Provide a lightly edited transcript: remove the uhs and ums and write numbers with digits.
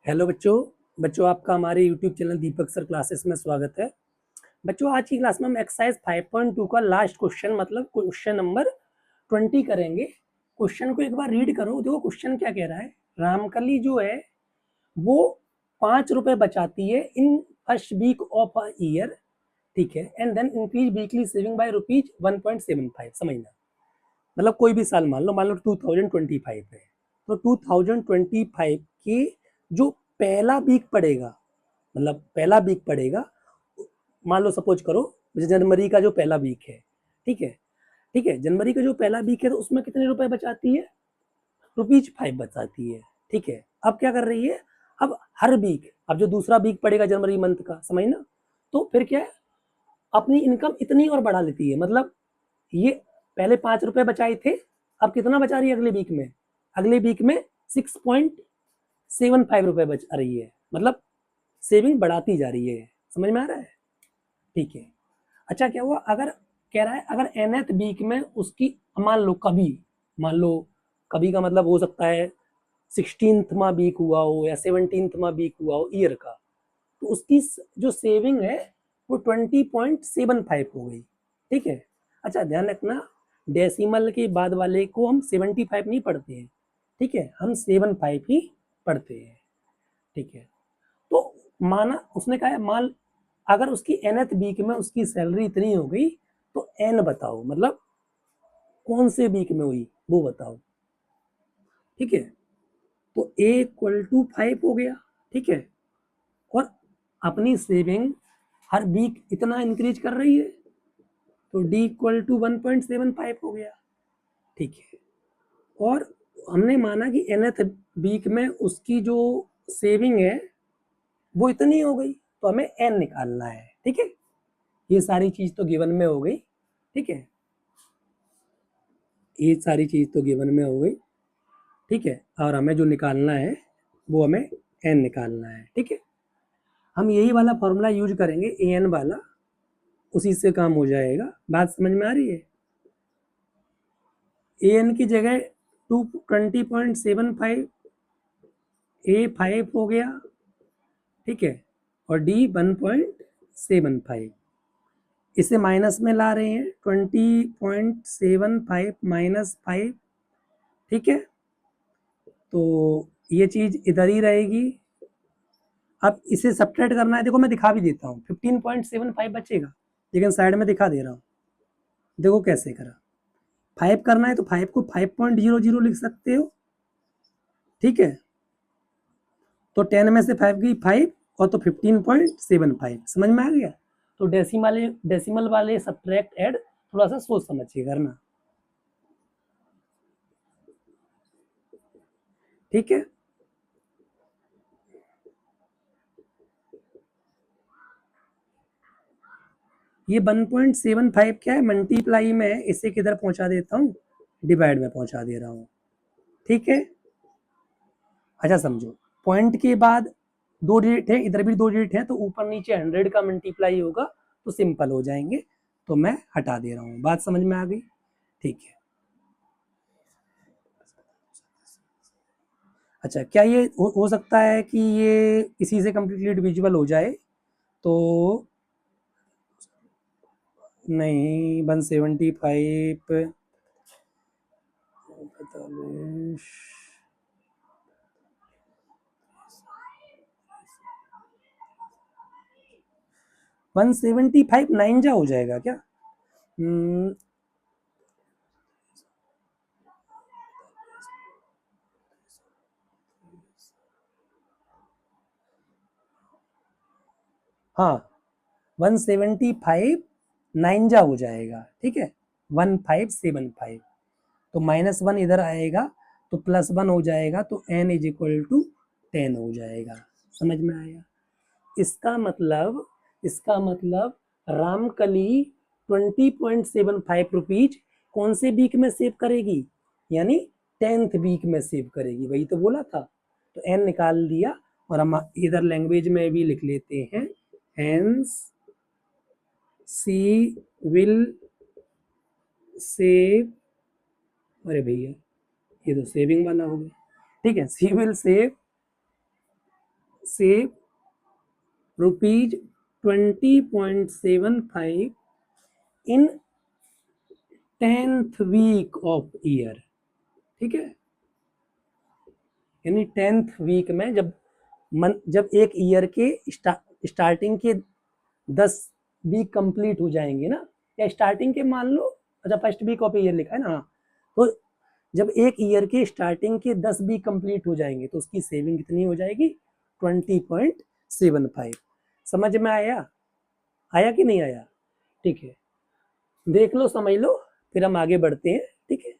Hello बच्चों। बच्चों आपका हमारे यूट्यूब चैनल दीपक सर क्लासेस में स्वागत है। बच्चों आज की क्लास में हम एक्सरसाइज 5.2 का लास्ट क्वेश्चन मतलब क्वेश्चन नंबर 20 करेंगे। क्वेश्चन को एक बार रीड करो। देखो क्वेश्चन क्या कह रहा है। रामकली जो है वो 5 रुपए बचाती है in first week of a year, ठीक है, and then increase weekly saving by rupees 1.75। समझना, मतलब कोई भी साल मान लो 2025 है, तो 2025 के जो पहला वीक पड़ेगा, मतलब पहला वीक पड़ेगा, मान लो सपोज करो जनवरी का जो पहला वीक है, ठीक है, ठीक है, जनवरी का जो पहला वीक है तो उसमें कितने रुपए बचाती है, रुपीज 5 बचाती है, ठीक है। अब क्या कर रही है, अब हर वीक, अब जो दूसरा वीक पड़ेगा जनवरी मंथ का, समझ ना, तो फिर क्या है, अपनी इनकम इतनी और बढ़ा लेती है। मतलब ये पहले 5 रुपए बचाए थे, अब कितना बचा रही है अगले वीक में, अगले वीक में 6.75 रुपए बचा रही है, मतलब सेविंग बढ़ाती जा रही है। समझ में आ रहा है, ठीक है। अच्छा क्या हुआ, अगर कह रहा है अगर nth वीक में उसकी, मान लो कभी का मतलब हो सकता है 16वां वीक हुआ हो या 17वां वीक हुआ हो ईयर का, तो उसकी जो सेविंग है वो 20.75 हो गई, ठीक है। अच्छा ध्यान रखना, डेसिमल के बाद वाले को हम 75 नहीं पढ़ते हैं, ठीक है, हम 75 ही पढ़ते हैं, ठीक है। तो माना उसने कहा है, मान अगर उसकी nth वीक में उसकी सैलरी इतनी हो गई, तो n बताओ, मतलब कौन से वीक में हुई वो बताओ, ठीक है। तो a = 5 हो गया, ठीक है, और अपनी सेविंग हर वीक इतना इंक्रीज कर रही है, तो d = 1.75 हो गया, ठीक है। और हमने माना कि nth वीक में उसकी जो सेविंग है वो इतनी हो गई, तो हमें n निकालना है, ठीक है। ये सारी चीज तो गिवन में हो गई, ठीक है, ये सारी चीज तो गिवन में हो गई, ठीक है। और हमें जो निकालना है वो हमें n निकालना है, ठीक है। हम यही वाला फॉर्मूला यूज करेंगे, an वाला, उसी से काम हो जाएगा। बात समझ में आ रही है। an की जगह 20.75 a5 हो गया, ठीक है, और d 1.75, इसे माइनस में ला रहे हैं, 20.75 -5, ठीक है, तो ये चीज इधर ही रहेगी। अब इसे सब्ट्रैक्ट करना है, देखो मैं दिखा भी देता हूँ, 15.75 बचेगा, लेकिन साइड में दिखा दे रहा हूँ, देखो कैसे करा। 5 करना है तो 5 को 5.00 लिख सकते हो, ठीक है, तो 10 में से 5 गई 5, और तो 15.75, समझ में आ गया। तो डेसिमल वाले सब्ट्रैक्ट ऐड थोड़ा सा सोच समझ के करना, ठीक है। ये 1.75 क्या है, मल्टीप्लाई में, इसे किधर पहुंचा देता हूँ, डिवाइड में पहुंचा दे रहा हूँ, ठीक है। अच्छा समझो, पॉइंट के बाद 2 डिजिट है, इधर भी 2 डिजिट है, तो ऊपर नीचे 100 का मल्टीप्लाई होगा तो सिंपल हो जाएंगे, तो मैं हटा दे रहा हूँ। बात समझ में आ गई, ठीक है। अच्छा क्या ये हो सकता है कि ये इसी से कम्प्लीटली डिविजिबल हो जाए, तो नहीं, 175 45 175 9 जा हो जाएगा क्या? हाँ, 175 9 जा हो जाएगा, ठीक है, 1575, तो -1 इधर आएगा तो +1 हो जाएगा, तो n = 10 हो जाएगा। समझ में आया। इसका मतलब रामकली 20.75 रुपीज कौन से वीक में सेव करेगी, यानी 10th वीक में सेव करेगी, वही तो बोला था। तो n निकाल दिया, और हम इधर लैंग्वेज में भी लिख लेते हैं, हेंस सी विल सेव, अरे भैया ये तो सेविंग वाला हो गया, ठीक है, she will save save ₹20.75 in 10th week of year, ठीक है। यानी 10th वीक में जब एक ईयर के स्टार्टिंग के 10 वीक कंप्लीट हो जाएंगे ना, या स्टार्टिंग के मान लो, अच्छा फर्स्ट वीक ऑफ ईयर लिखा है ना, तो जब एक ईयर के स्टार्टिंग के 10 वीक कंप्लीट हो जाएंगे तो उसकी सेविंग कितनी हो जाएगी? 20.75। समझ में आया? आया कि नहीं आया? ठीक है, देख लो, समझ लो, फिर हम आगे बढ़ते हैं, ठीक है।